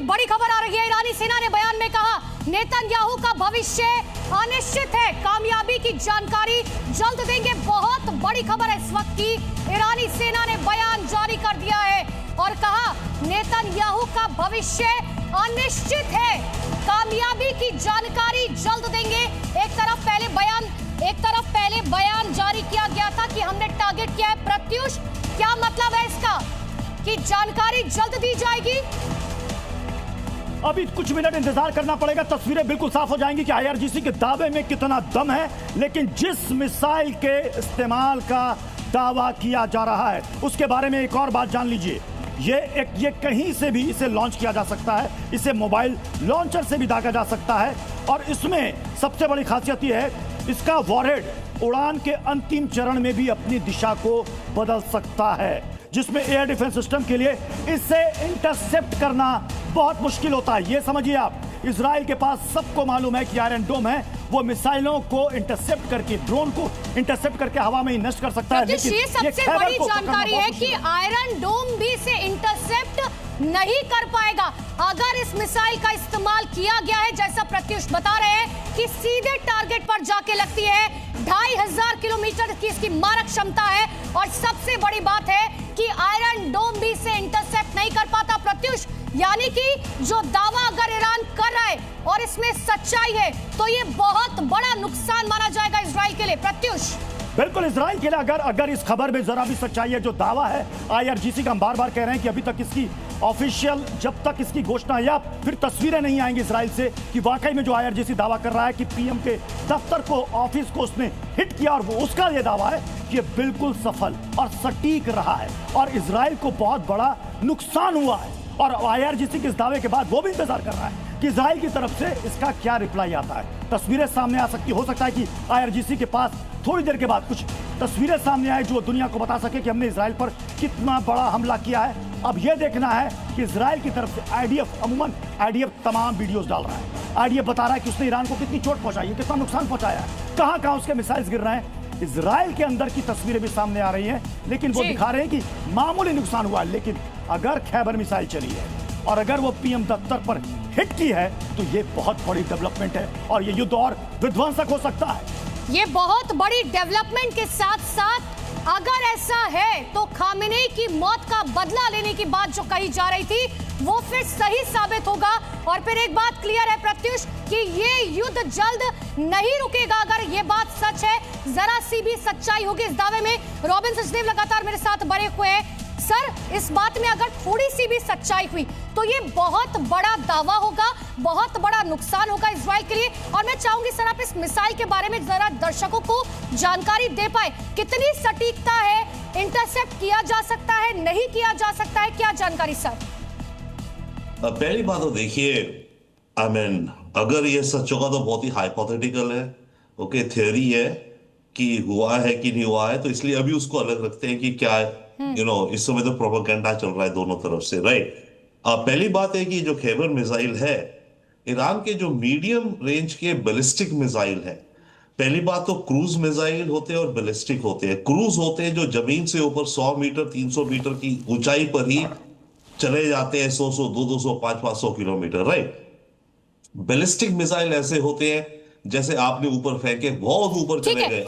एक बड़ी खबर आ रही है। ईरानी सेना ने बयान में कहा नेतन्याहू का भविष्य अनिश्चित है, कामयाबी की जानकारी जल्द देंगे। बहुत बड़ी खबर है इस वक्त की। ईरानी सेना ने बयान जारी कर दिया है और कहा नेतन्याहू का भविष्य अनिश्चित है, कामयाबी की जानकारी जल्द देंगे। एक तरफ पहले बयान जारी किया गया था कि हमने टारगेट किया है। प्रत्युष, क्या मतलब है इसका कि जानकारी जल्द दी जाएगी? अभी कुछ मिनट इंतजार करना पड़ेगा, तस्वीरें बिल्कुल साफ हो जाएंगी कि आईआरजीसी के दावे में कितना दम है। लेकिन जिस मिसाइल के इस्तेमाल का दावा किया जा रहा है उसके बारे में एक और बात जान लीजिए। ये कहीं से भी इसे लॉन्च किया जा सकता है, इसे मोबाइल लॉन्चर से भी दागा जा सकता है। और इसमें सबसे बड़ी खासियत यह है इसका वॉरहेड उड़ान के अंतिम चरण में भी अपनी दिशा को बदल सकता है, जिसमें एयर डिफेंस सिस्टम के लिए इसे इंटरसेप्ट करना बहुत मुश्किल होता है। ये समझिए आप, इजराइल के पास सबको मालूम है कि आयरन डोम है, वो मिसाइलों को इंटरसेप्ट करके, ड्रोन को इंटरसेप्ट करके हवा में ही नष्ट कर सकता है। लेकिन ये सबसे बड़ी जानकारी है कि आयरन डोम भी इसे इंटरसेप्ट नहीं कर पाएगा। अगर इस मिसाइल का इस्तेमाल किया गया है, जैसा प्रत्युष बता रहे हैं कि सीधे टारगेट पर जाके लगती है। 2500 किलोमीटर की इसकी मारक क्षमता है और सबसे बड़ी बात है कि आयरन डोम भी इसे इंटरसेप्ट नहीं कर पाता। प्रत्युष, यानी कि जो दावा अगर ईरान कर रहा है और इसमें सच्चाई है तो ये बहुत बड़ा नुकसान माना जाएगा इजराइल के लिए। प्रत्युष, बिल्कुल, इजराइल के लिए अगर इस खबर में जरा भी सच्चाई है, जो दावा है आईआरजीसी का, हम बार बार कह रहे हैं कि अभी तक इसकी ऑफिशियल, जब तक इसकी घोषणा या फिर तस्वीरें नहीं आएंगी इजराइल से कि वाकई में जो आईआरजीसी दावा कर रहा है कि पीएम के दफ्तर को, ऑफिस को उसने हिट किया, और वो उसका ये दावा है कि ये बिल्कुल सफल और सटीक रहा है और इजराइल को बहुत बड़ा नुकसान हुआ है। और आईआरजीसी के इस दावे के बाद वो भी इंतजार कर रहा है कि इजराइल की तरफ से इसका क्या रिप्लाई आता है। तस्वीरें सामने आ सकती, हो सकता है कि आईआरजीसी के पास थोड़ी देर के बाद कुछ तस्वीरें सामने आए जो दुनिया को बता सके कि हमने इजराइल पर कितना बड़ा हमला किया है। अब यह देखना है कि इजराइल की तरफ से आईडीएफ, अमूमन आईडीएफ तमाम वीडियोस डाल रहा है। आईडीएफ बता रहा है कि उसने ईरान को कितनी चोट पहुंचाई है, कितना नुकसान पहुंचाया है, कहां कहां उसके मिसाइल्स गिर रहे हैं। इजराइल के अंदर की तस्वीरें भी सामने आ रही हैं, लेकिन वो दिखा रहे हैं कि मामूली नुकसान हुआ है। लेकिन अगर खैबर मिसाइल चली है और अगर वो पीएम दफ्तर पर हिट की है तो ये बहुत बड़ी डेवलपमेंट है और ये युद्ध और विध्वंसक हो सकता है। ये बहुत बड़ी डेवलपमेंट के साथ साथ अगर ऐसा है तो खामेनेई की मौत का बदला लेने की बात जो कही जा रही थी वो फिर सही साबित होगा। और फिर एक बात क्लियर है प्रत्युष कि ये युद्ध जल्द नहीं रुकेगा। अगर ये बात सच है, जरा सी भी सच्चाई होगी इस दावे में। रॉबिन सचदेव लगातार मेरे साथ बने हुए हैं। सर, इस बात में अगर थोड़ी सी भी सच्चाई हुई तो ये बहुत बड़ा दावा होगा, बहुत बड़ा नुकसान होगा इजराइल के लिए। और मैं चाहूंगी सर, आप इस मिसाइल के बारे में जरा दर्शकों को जानकारी दे पाए, कितनी सटीकता है, इंटरसेप्ट किया जा सकता है, नहीं किया जा सकता है, क्या जानकारी सर? पहली बात तो देखिए, अगर ये सच होगा तो बहुत ही हाइपोथेटिकल है। ओके, थियरी है कि हुआ है कि नहीं हुआ है, तो इसलिए अभी उसको अलग रखते हैं कि क्या है। इस समय तो प्रोपेगेंडा चल रहा है दोनों तरफ से, राइट। पहली बात है कि जो खैबर मिसाइल है, ईरान के जो मीडियम रेंज के बैलिस्टिक मिसाइल है। पहली बात तो क्रूज मिसाइल होते हैं और बैलिस्टिक होते हैं। क्रूज होते हैं जो जमीन से ऊपर 100 मीटर 300 मीटर की ऊंचाई पर ही चले जाते हैं, 100 200 500 किलोमीटर, राइट। बैलिस्टिक मिसाइल ऐसे होते हैं जैसे आपने ऊपर फेंके, बहुत ऊपर चले गए।